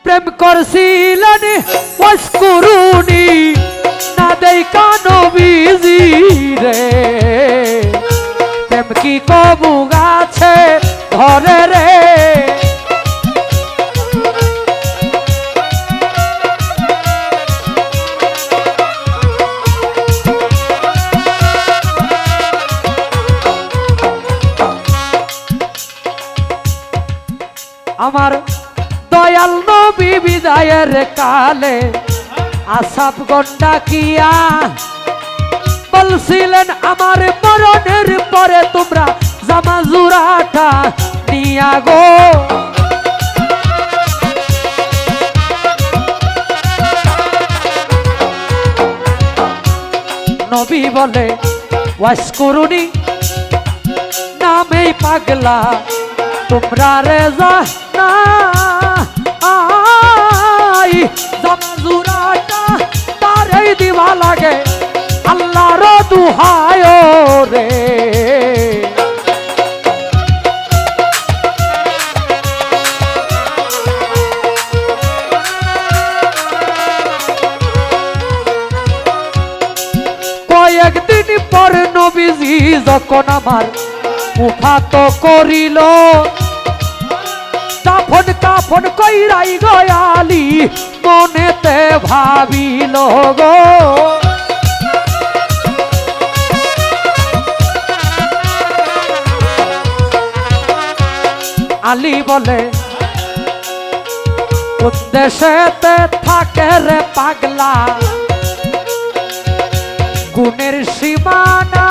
প্রেম করছিলেন ওয়াসকুরুনি না দেখা নবীজি রে প্রেম কি কবু গাছে ধরে রে আমার দয়াল নবী বিদায়ের কালে আসাব গন্ডা কিয়া বলছিলেন আমার মরণের পরে তোমরা জামা জুরাটা নিয়া গো নবী বলে ওয়াসকুরুনি নামেই পাগলা তোমরা রেজা না আই জামজুরাটা তারই দিবা লাগে আল্লাহর দুহায় রে কয়েকদিন পর নবীজি যখন আমার উফাত করিল কাফন কাফন কইরাই গয়ালি মনেতে ভাবিল গো আলী বলে উদ্দেশ্যেতে থাকে রে পাগলা গুণের সীমানা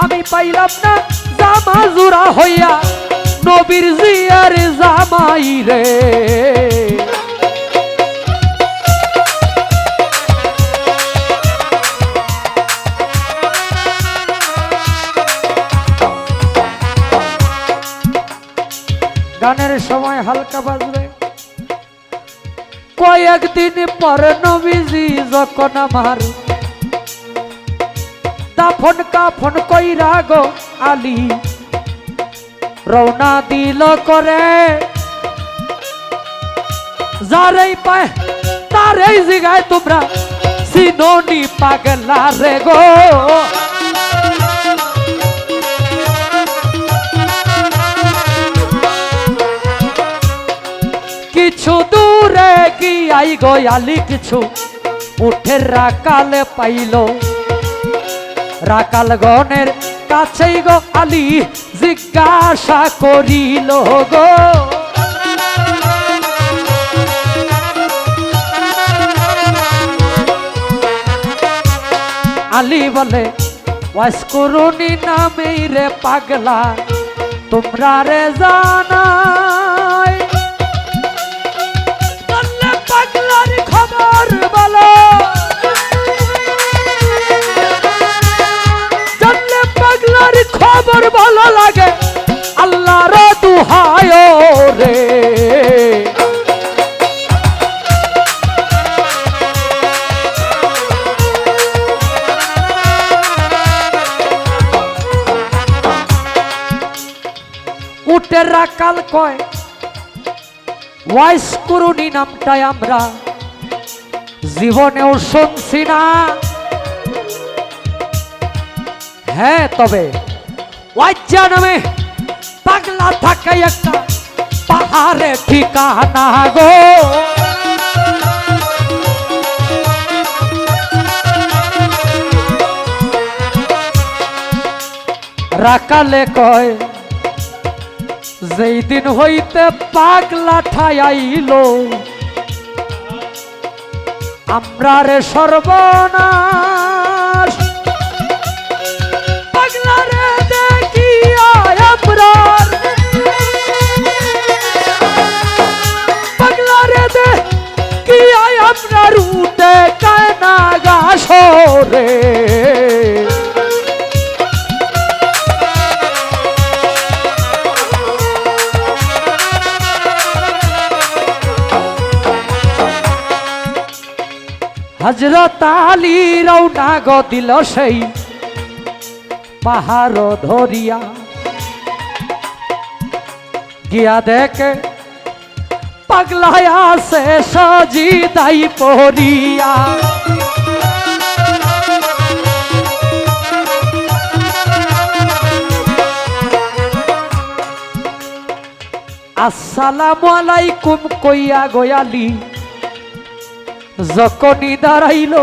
আমি পাইলাম না জামা জুরা হইয়া নবীর জিয়ার জামাই রে গানের সময় হালকা বাজবে কয়েকদিন পর নবীজি যখন আমার দাফন কাফন কইরা গো আলী রওনা দিল করে যারেই পায় তারেই জিগায় তোমরা সিনোনি পাগলা রে গো কিছু দূরে গিয়াই গো আলী কিছু উঠের রাকালে পাইল রাকাল গণের কাছেই গো আলী জিজ্ঞাসা করিল গো আলী বলে ওয়াসকুরুনি নামেই রে পাগলা তোমরা রে জানাই পাগলার খবর বলো পাগলার খবর ভালো লাগে আল্লাহর দুহায় রে উঠে রাকাল কয় ওয়াসকুরুনি নামটাই আমরা জীবনেও শুনছি না হ্যাঁ তবে ওয়াজ্জা নামে পাগলা থাকে একটা পাহাড়ে ঠিকানা গো রাকালে কয় যেই দিন হইতে পাগলা ঠাইল আমরা রে সর্বনাশ পাগলা রে দেখিয়া আমরা পাগলা রে দেখিয়া আমরা রুটে কানা গাছরে হযরত আলী রওনা গো দিল সেই পাহাড় ধরিয়া গিয়া দেখে পাগলায় আছে সজিদাই পড়িয়া। আসসালামু আলাইকুম কইয়া গয়ালি যখনই দাঁড়াইল,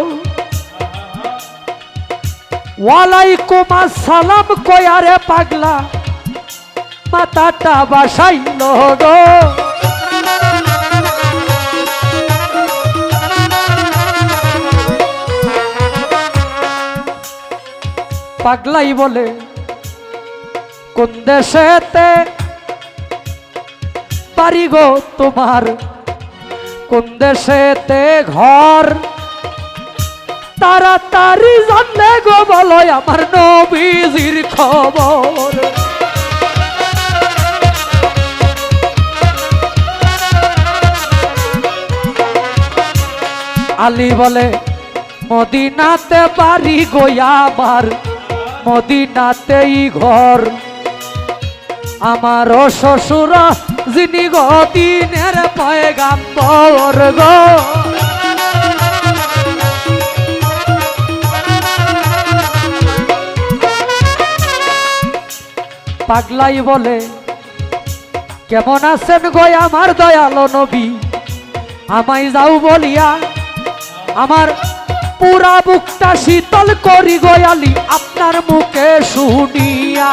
ওয়ালাইকুম আসসালাম কইয়া রে পাগলা মাথাটা বাসাইল গো। পাগলাই বলে কোন দেশেতে বাড়ি গো তোমার, কোন দেশেতে ঘর, তাড়াতাড়ি জানলে গো বলো আমার নবীজির খবর। আলী বলে মদিনাতে বাড়ি গো আমার, মদিনাতেই ঘর, আমারও শ্বশুর যিনি গো দিনের পয়গাম্বর গো। পাগলাই বলে কেমন আছেন গো আমার দয়ালো নবী, আমায় যাও বলিয়া আমার পুরা বুকটা শীতল করি গো আলী আপনার মুখে শুনিয়া।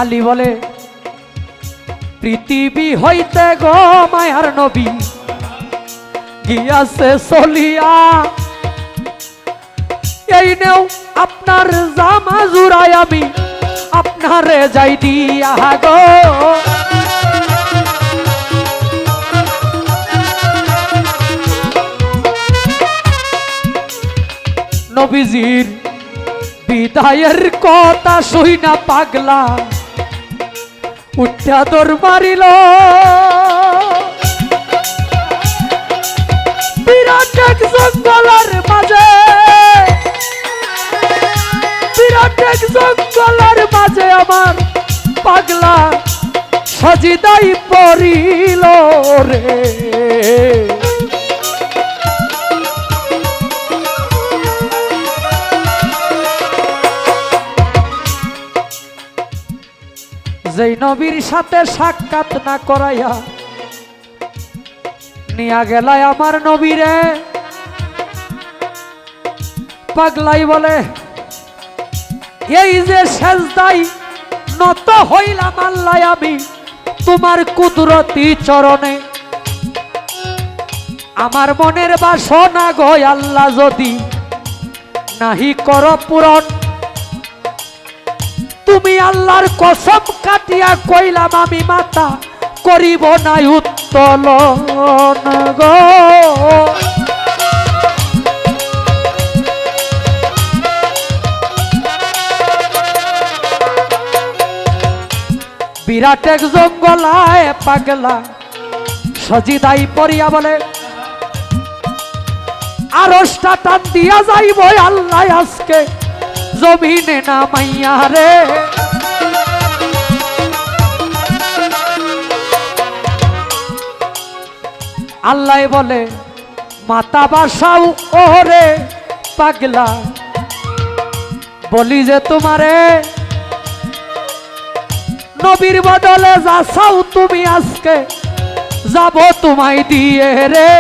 আলী বলে পৃথিবী হইতে গো মায়ার নবী গিয়াছে চলিয়া, এই নেও আপনার জামা জুড়াই আমি আপনারে যাই দিয়া গো। নবীজির বিদায়ের কথা শুই না পাগলা উঠা দর মারিল, বিরাট এক জঙ্গলের মাঝে, বিরাট এক জঙ্গলের মাঝে আমার পাগলা সজিদাই পড়িল রে। যেই নবীর সাথে সাক্ষাৎ না করাইয়া নিয়া গেলায় আমার নবীরে, পাগলাই বলে এই যে সেজদাই নত হইলাম আল্লাহ আমি তোমার কুদরতি চরণে, আমার মনের বাসনা গো আল্লাহ যদি নাহি কর পূরণ, তুমি আল্লাহর কসম কাটিয়া কইলাম আমি মাতা করিব না উত্তোলন গো। বিরাট এক জঙ্গলায় পাগলা সজিদাই পড়িয়া বলে আরশটা টান দিয়া যাইব আল্লাহ আজকে জমিনে নামাইয়া রে। আল্লাহ বলে মাতা বাসাও ওরে পাগলা, বলি যে তোমারে নবীর বদলে যা চাও তুমি আজকে যাব তোমায় দিয়ে রে।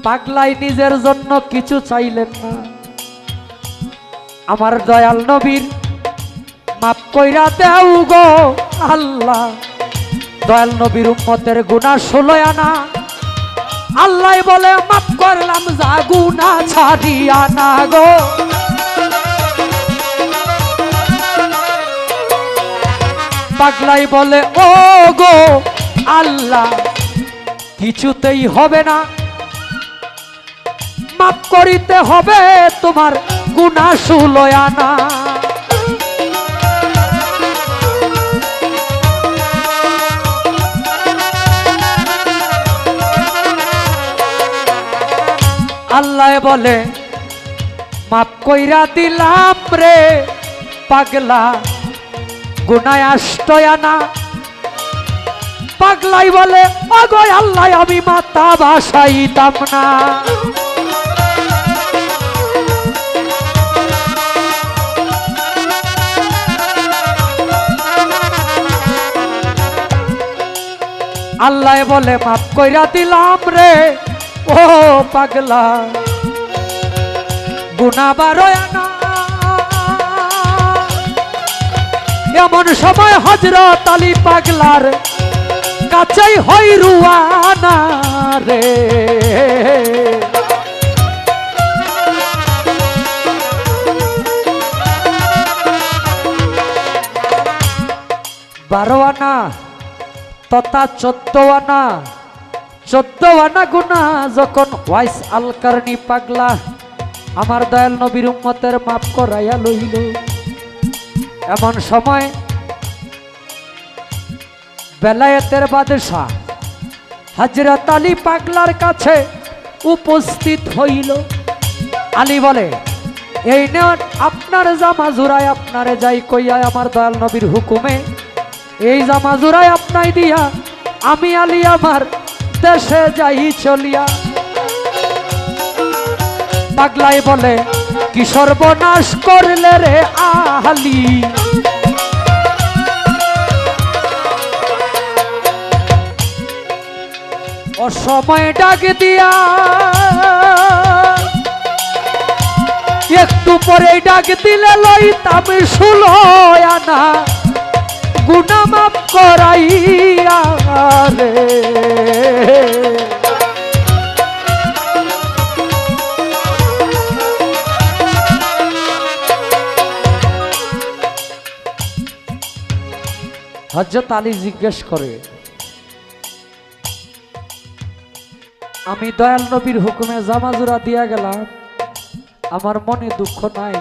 পাগলাই নিজের জন্য কিছু চাইলেন না, আমার দয়াল নবীর মাফ কইরা দেও গো আল্লাহ। দয়াল নবীর উম্মতের গুনাহ 16 আনা, আল্লাহ বলে মাফ করলাম যা গুনাহ ছাড়িয়া না গো। পাগলাই বলে ও গো আল্লাহ কিছুতেই হবে না, মাফ করিতে হবে তোমার গুনাহ 16 আনা। আল্লাহ বলে মাপ কইরা দিলাম রে পাগলা গুনায় আষ্টয়ানা। পাগলাই বলে ওগো আল্লাহ আমি মাথা ভাসাইতাম না। আল্লাহ বলে মাপ কইরা দিলাম রে ও পাগলা গুনাহ বারয়ানা। এমন সময় হযরত আলী পাগলার কাছেই হই রুয়ানা রে। বারো আনা তথা 14 আনা 14 আনা গুনাহ যখন ওয়াইস আল কারনি পাগলা আমার দয়াল নবীর উম্মতের মাফ করাইয়া লইল, এমন সময় বেলায়েতের বাদশাহ হযরত আলী পাগলার কাছে উপস্থিত হইল। আলী বলে এই নেন আপনার জামা জুরায় আপনারে যাই কইয়া আমার দয়াল নবীর হুকুমে এই জামা জুরায় আপনাই দিয়া আমি আলী আমার দেশে যাই চলিয়া। পাগলাই বলে কি সর্বনাশ করলে রে আলী, অসময় ডাক দিয়া একটু পরে ডাক দিলে লইতাম 16 আনা গুনাহ মাফ করাইয়া রে। হযরত আলী জিজ্ঞেস করে আমি দয়াল নবীর হুকুমে জামাজুরা দিয়া গেলাম, আমার মনে দুঃখ নাই,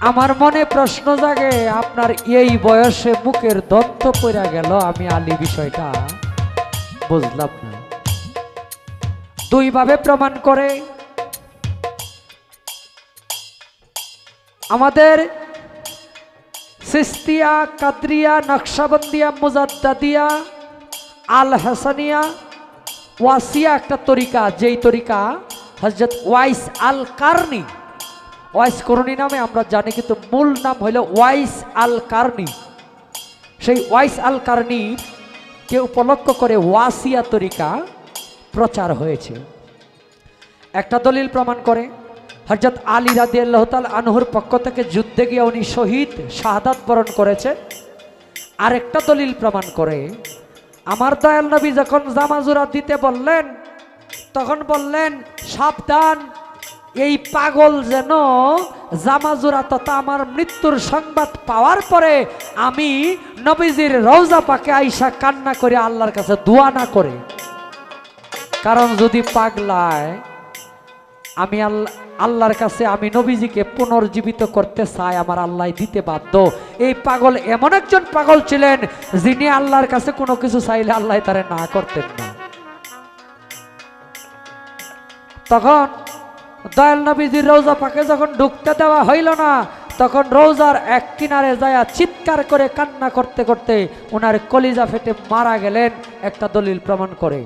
আমার মনে প্রশ্ন জাগে আপনার এই বয়সে বুকের দন্ত পড়া গেল, আমি আলী বিষয়টা বুঝলাম না। দুই ভাবে প্রমাণ করে আমাদের সিস্তিয়া, কাদরিয়া, নকশবন্দিয়া, মুজাদ্দাদিয়া, আল হাসানিয়া, ওয়াসিয়া একটা তরিকা, যেই তরিকা হযরত ওয়াইস আল কারনি, ওয়াইস করনি নামে আমরা জানি কিন্তু মূল নাম হইল ওয়াইস আল কারনি। সেই ওয়াইস আল কারনি কে উপলক্ষ করে ওয়াসিয়া তরিকা প্রচার হয়েছে। একটা দলিল প্রমাণ করে হযরত আলী রাদিয়াল্লাহু তাআলা আনহুর পক্ষ থেকে যুদ্ধে গিয়ে উনি শহীদ শাহাদাত বরণ করেছে। আরেকটা দলিল প্রমাণ করে আমার দয়াল নবী যখন জামাজুরা দিতে বললেন তখন বললেন সাবধান, এই পাগল যেন জামাজুরা তথা আমার মৃত্যুর সংবাদ পাওয়ার পরে আমি নবীজির রওজা পাকে আইসা কান্না করে আল্লাহর কাছে দোয়া না করে। কারণ যদি পাগলায় আমি আল্লাহর কাছে আমি নবীজিকে পুনর্জীবিত করতে চাই, আমার আল্লাহ দিতে বাধ্য। এই পাগল এমন একজন পাগল ছিলেন যিনি আল্লাহর কাছে কোনো কিছু চাইলে আল্লাহ তারে না করতেন না। তখন দয়াল নবীজির রওজা পাকে যখন ঢুকতে দেওয়া হইল না, তখন রওজার এক কিনারে যায়া চিৎকার করে কান্না করতে করতে ওনার কলিজা ফেটে মারা গেলেন, একটা দলিল প্রমাণ করে।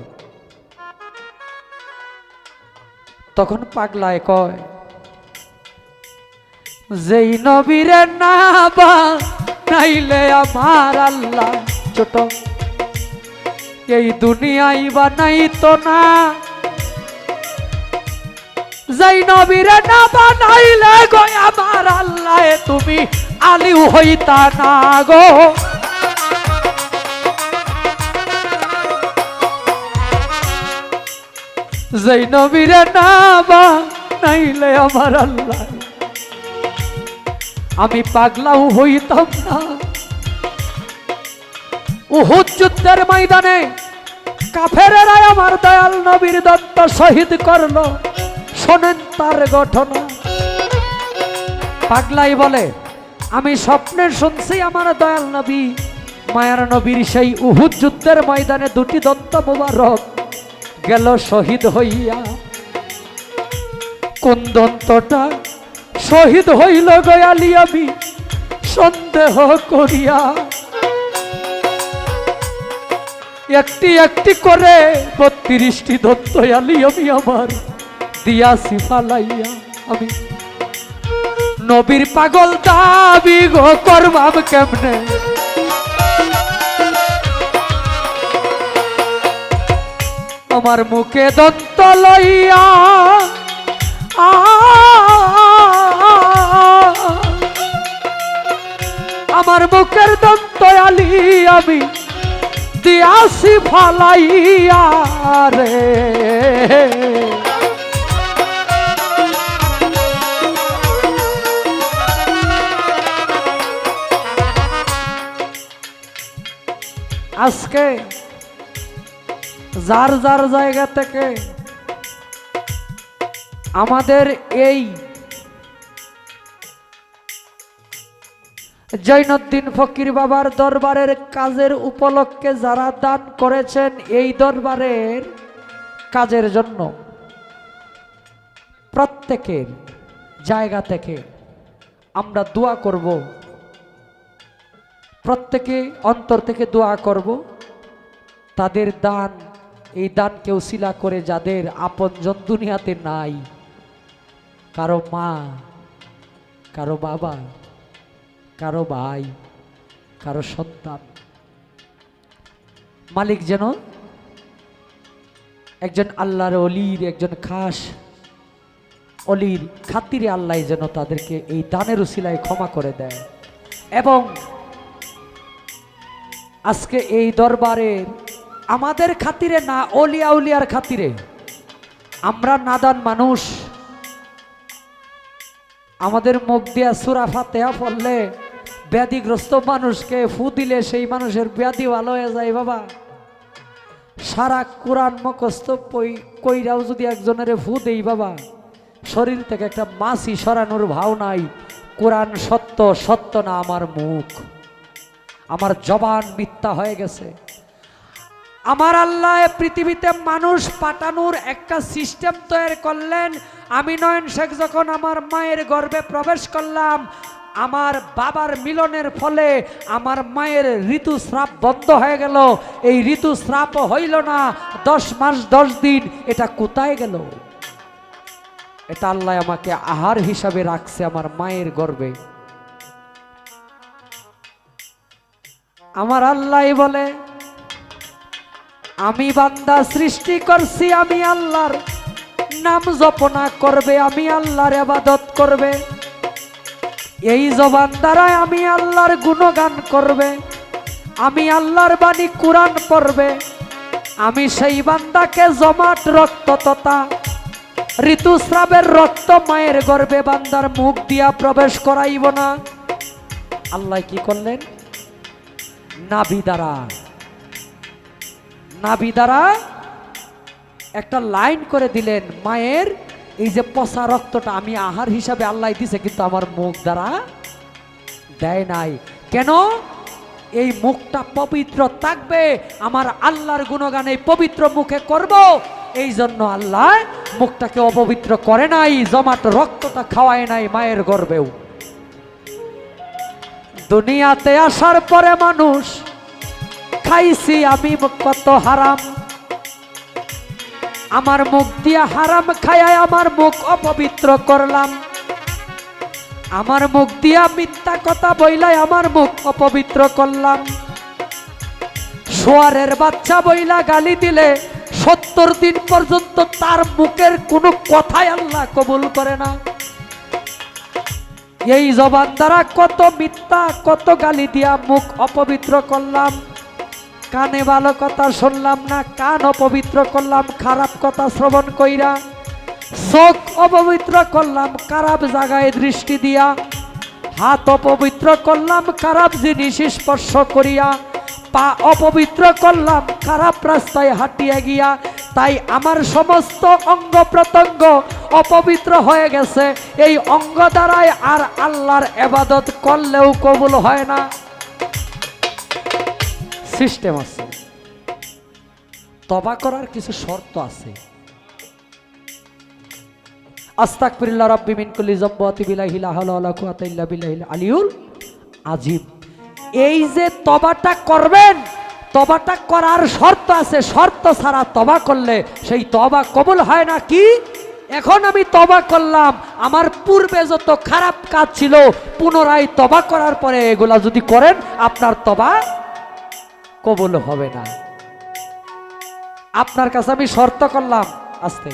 তখন পাগলায় কয় যেই নবীরে না বানাইলে আমার আল্লাহ ছোট, এই দুনিয়ায় বানাইতো না। যেই নবীরে না বানাইলে গো আমার আল্লাহ তুমি আলী হইতা না গো। যেই নবীরে না বানাইলে আমার আল্লাহ আমি পাগলাও হইতাম না। উহুদ যুদ্ধের ময়দানে কাফেরেরা আমার দয়াল নবীর দত্ত শহীদ করলো, শোনেন তার ঘটনা। পাগলাই বলে আমি স্বপ্নে শুনছি আমার দয়াল নবী মায়ার নবীর সেই উহুদ যুদ্ধের ময়দানে দুটি দত্ত মোবারক গেল শহীদ হইয়া। কোন দন্তটা শহীদ হইল গয়ালি আমি সন্দেহ করিয়া, একটি একটি করে 32টি দন্তয়ালি আমি আমার দিয়াছি ফালাইয়া। আমি নবীর পাগল দাবি গো করবাম কেমনে, আমার মুখে দন্ত লইয়া আমার মুখের দন্তয়ালি আমি দিয়াছি ফালাইয়া রে। আজকে যার যার জায়গা থেকে আমাদের এই জৈনুদ্দিন ফকির বাবার দরবারের কাজের উপলক্ষে যারা দান করেছেন, এই দরবারের কাজের জন্য প্রত্যেকের জায়গা থেকে আমরা দোয়া করব, প্রত্যেকে অন্তর থেকে দোয়া করব তাদের দান, এই দানকে উসিলা করে যাদের আপনজন দুনিয়াতে নাই, কারো মা, কারো বাবা, কারো ভাই, কারো সন্তান, মালিক যেন একজন আল্লাহর অলির, একজন খাস অলির খাতিরে আল্লাহ যেন তাদেরকে এই দানের উসিলায় ক্ষমা করে দেয়। এবং আজকে এই দরবারের আমাদের খাতিরে না, অলিয়া উলিয়ার খাতিরে, আমরা নাদান মানুষ, আমাদের মুখ দিয়া সূরা ফাতিহা পড়লে ব্যাধিগ্রস্ত মানুষকে ফু দিলে সেই মানুষের ব্যাধি ভালো হয়ে যায় বাবা। সারা কোরআন মুখস্থ কইরাও যদি একজনের ফু দেই বাবা, শরীর থেকে একটা মাছি সরানোর ভাও নাই। কোরআন সত্য, সত্য না আমার মুখ, আমার জবান মিথ্যা হয়ে গেছে। আমার আল্লাহ পৃথিবীতে মানুষ পাঠানোর একটা সিস্টেম তৈরি করলেন। আমি নয়ন শেখ যখন আমার মায়ের গর্ভে প্রবেশ করলাম, আমার বাবার মিলনের ফলে আমার মায়ের ঋতুস্রাব বন্ধ হয়ে গেল। এই ঋতুস্রাব হইল না 10 মাস 10 দিন, এটা কোথায় গেল? এটা আল্লাহ আমাকে আহার হিসাবে রাখছে আমার মায়ের গর্ভে। আমার আল্লাহ বলে, আমি বান্দা সৃষ্টি করছি, আমি আল্লাহর নাম জপনা করবে, আমি আল্লাহর ইবাদত করবে, এই জবান দ্বারাই আমি আল্লাহর গুণগান করবে, আমি আল্লাহর বাণী কুরআন পড়বে। আমি সেই বান্দাকে জমাট রক্ত তথা ঋতুস্রাবের রক্ত মায়ের গর্ভে বান্দার মুখ দিয়া প্রবেশ করাইব না। আল্লাহ কি করলেন? নাভি দ্বারা একটা লাইন করে দিলেন। মায়ের এই যে পচা রক্তটা আমি আহার হিসাবে আল্লাহ দিছে, কিন্তু আমার মুখ দ্বারা দেয় নাই। কেন? এই মুখটা পবিত্র থাকবে, আমার আল্লাহর গুণগান এই পবিত্র মুখে করব, এই জন্য আল্লাহ মুখটাকে অপবিত্র করে নাই, জমাট রক্তটা খাওয়ায় নাই মায়ের গর্ভেও। দুনিয়াতে আসার পরে মানুষ খাইছি আমি কত হারাম, আমার মুখ দিয়া হারাম খায় আমার মুখ অপবিত্র করলাম, আমার মুখ দিয়া মিথ্যা কথা বইলাই আমার মুখ অপবিত্র করলাম। শোয়ারের বাচ্চা বইলা গালি দিলে 70 দিন পর্যন্ত তার মুখের কোনো কথাই আল্লাহ কবুল করে না। এই জবান দ্বারা কত মিথ্যা, কত গালি দিয়া মুখ অপবিত্র করলাম। কানে ভালো কথা শুনলাম না, কান অপবিত্র করলাম খারাপ কথা শ্রবণ কইরা। চোখ অপবিত্র করলাম খারাপ জায়গায় দৃষ্টি দিয়া। হাত অপবিত্র করলাম খারাপ জিনিস স্পর্শ করিয়া। পা অপবিত্র করলাম খারাপ রাস্তায় হাঁটিয়া গিয়া। তাই আমার সমস্ত অঙ্গ প্রত্যঙ্গ অপবিত্র হয়ে গেছে। এই অঙ্গ দ্বারাই আর আল্লাহর ইবাদত করলেও কবুল হয় না। সিস্টেম আছে, তওবা করার কিছু শর্ত আছে। আস্তাগফিরুল্লাহ রাব্বি মিন কুল্লি যামবি ওয়া আতুবু ইলাইহি লা হাওলা ওয়ালা কুওয়াতা ইল্লা বিল্লাহিল আলিয়্যুল আযীম। এই যে তওবাটা করবেন, তওবাটা করার শর্ত আছে, শর্ত ছাড়া তওবা করলে সেই তওবা কবুল হয় না। কি? এখন আমি তওবা করলাম, আমার পূর্বে যত খারাপ কাজ ছিল পুনরায় তওবা করার পরে এগুলা যদি করেন আপনার তওবা কবুল হবে না। আপনার কাছে আমি শর্ত করলাম আস্তে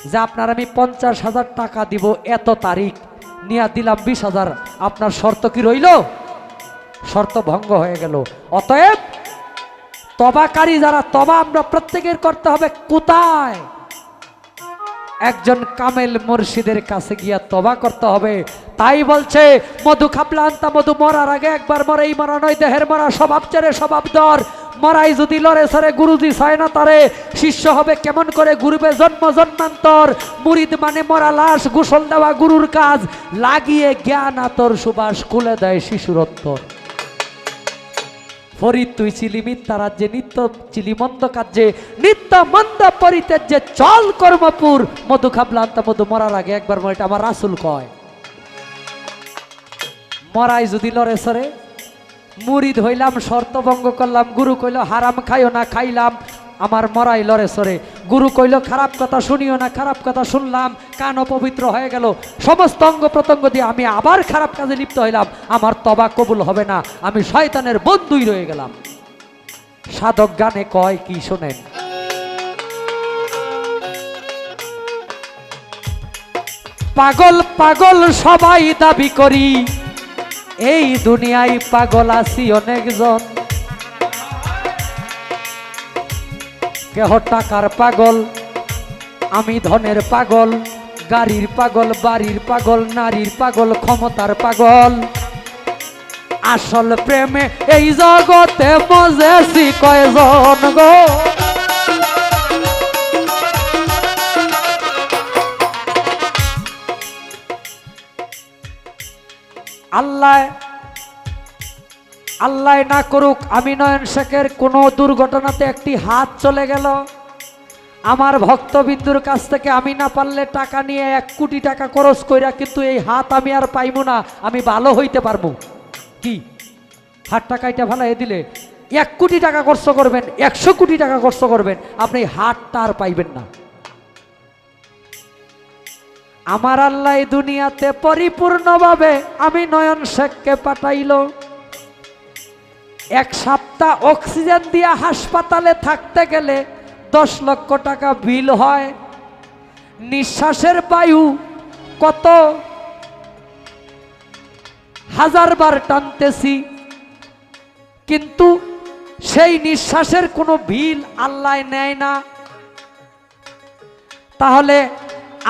যে আপনার আমি 50,000 টাকা দিব এত তারিখ, নিয়ে দিলাম 20,000, আপনার শর্ত কি রইল? শর্ত ভঙ্গ হয়ে গেল। অতএব তবাকারী যারা, তবা আমরা প্রত্যেকের করতে হবে। কোথায়? একজন কামেল মুর্শিদের কাছে গিয়া তবা করতে হবে। তাই বলছে মধু খাবলা আন্তা মধু, মরার আগে একবার মরে, এই মরা নয় দেহের মরা, স্বভাব চেরে স্বভাব দর। মরাই যদি লড়ে সরে গুরুজি চায় না তারে, শিষ্য হবে কেমন করে গুরুবে জন্ম জন্মান্তর। মুরিদ মানে মরা লাশ, গোসল দেওয়া গুরুর কাজ, লাগিয়ে জ্ঞান আতর সুবাস খুলে দেয় শিশুর অন্তর। ফরিদ তুই ছিলি মিথ্যা রাজ্যে, নিত্য ছিলি মন্দ কার্যে, নিত্য মন্দ পরিত্যাজ্যে চল কর্মপুর। মধু খাবলা আন্তা মধু, মরার আগে একবার মরে, এটা আমার রাসূল কয়। মরাই যদি লড়ে সরে, মুরিদ হইলাম, শর্ত ভঙ্গ করলাম, গুরু কইল হারাম খাইও না, খাইলাম, আমার মরাই লড়ে সরে। গুরু কইল খারাপ কথা শুনিও না, খারাপ কথা শুনলাম, কান অপবিত্র হয়ে গেল, সমস্ত অঙ্গ প্রত্যঙ্গ দিয়ে আমি আবার খারাপ কাজে লিপ্ত হইলাম, আমার তবা কবুল হবে না, আমি শয়তানের বন্ধুই রয়ে গেলাম। সাধক গানে কয় কি শোনেন, পাগল পাগল সবাই দাবি করি, এই দুনিয়ায় পাগল আছি অনেকজন। কেহ টাকার পাগল, আমি ধনের পাগল, গাড়ির পাগল, বাড়ির পাগল, নারীর পাগল, ক্ষমতার পাগল। আসল প্রেমে এই জগতে মজেছি কয়জন গো। আল্লাহ আল্লাহ না করুক আমি নয়ন শেখের কোনো দুর্ঘটনাতে একটি হাত চলে গেল, আমার ভক্তবিন্দুর কাছ থেকে আমি না পারলে টাকা নিয়ে 1 কোটি টাকা খরচ কইরা, কিন্তু এই হাত আমি আর পাইবো না, আমি ভালো হইতে পারবো। কি? হাতটা কাইটা ভালাই দিলে 1 কোটি টাকা খরচ করবেন, 100 কোটি টাকা খরচ করবেন, আপনি হাতটা আর পাইবেন না। আমার আল্লাহ দুনিয়াতে পরিপূর্ণভাবে আমি নয়ন শেখকে পাঠাইল। 1 সপ্তাহ অক্সিজেন দিয়া হাসপাতালে থাকতে গেলে 10 লক্ষ টাকা বিল হয়। নিঃশ্বাসের বায়ু কত হাজারবার টানতেছি, কিন্তু সেই নিঃশ্বাসের কোনো বিল আল্লাহ নেয় না। তাহলে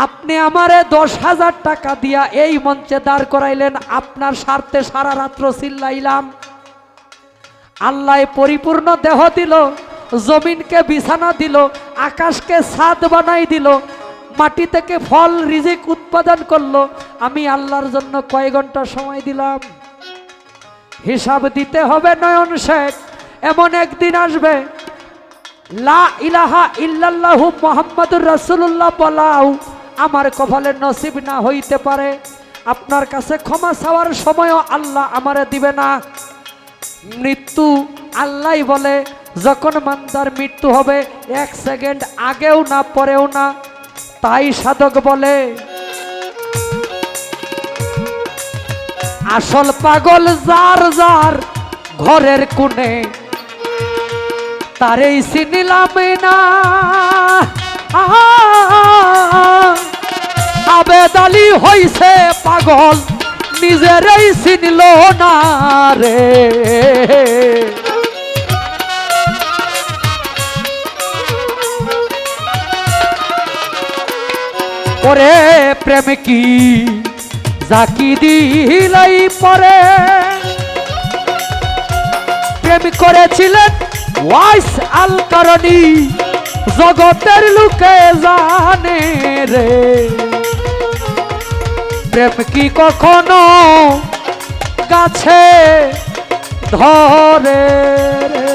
আপনি আমারে 10,000 টাকা দিয়া এই মঞ্চে দাঁড় করাইলেন, আপনার স্বার্থে সারা রাত্র চিল্লাইলাম। আল্লাহ পরিপূর্ণ দেহ দিল, জমিনকে বিছানা দিল, আকাশকে ছাদ বানাই দিল, মাটি থেকে ফল রিজিক উৎপাদন করলো। আমি আল্লাহর জন্য কয় ঘন্টা সময় দিলাম? হিসাব দিতে হবে নয়ন শেখ। এমন একদিন আসবে, লা ইলাহা ইল্লাল্লাহু মুহাম্মাদুর রাসূলুল্লাহ বলাও আমার কপালে নসিব না হইতে পারে। আপনার কাছে ক্ষমা চাওয়ার সময়ও আল্লাহ আমারে দিবে না। মৃত্যু আল্লাহ বলে, যখন বান্দার মৃত্যু হবে 1 সেকেন্ড আগেও না পরেও না। তাই সাধক বলে, আসল পাগল যার যার ঘরের কোণে, তারেই চিনিলাম না। আবেদ আলী হইছে পাগল, নিজেরই চিনল না রে। ওরে প্রেম কি জাকি দিলাই পরে, প্রেম করেছিলেন ওয়াইস আল কারণী, জগতের লোকে জানে রে। প্রেম কি কখনো গাছে ধরে রে।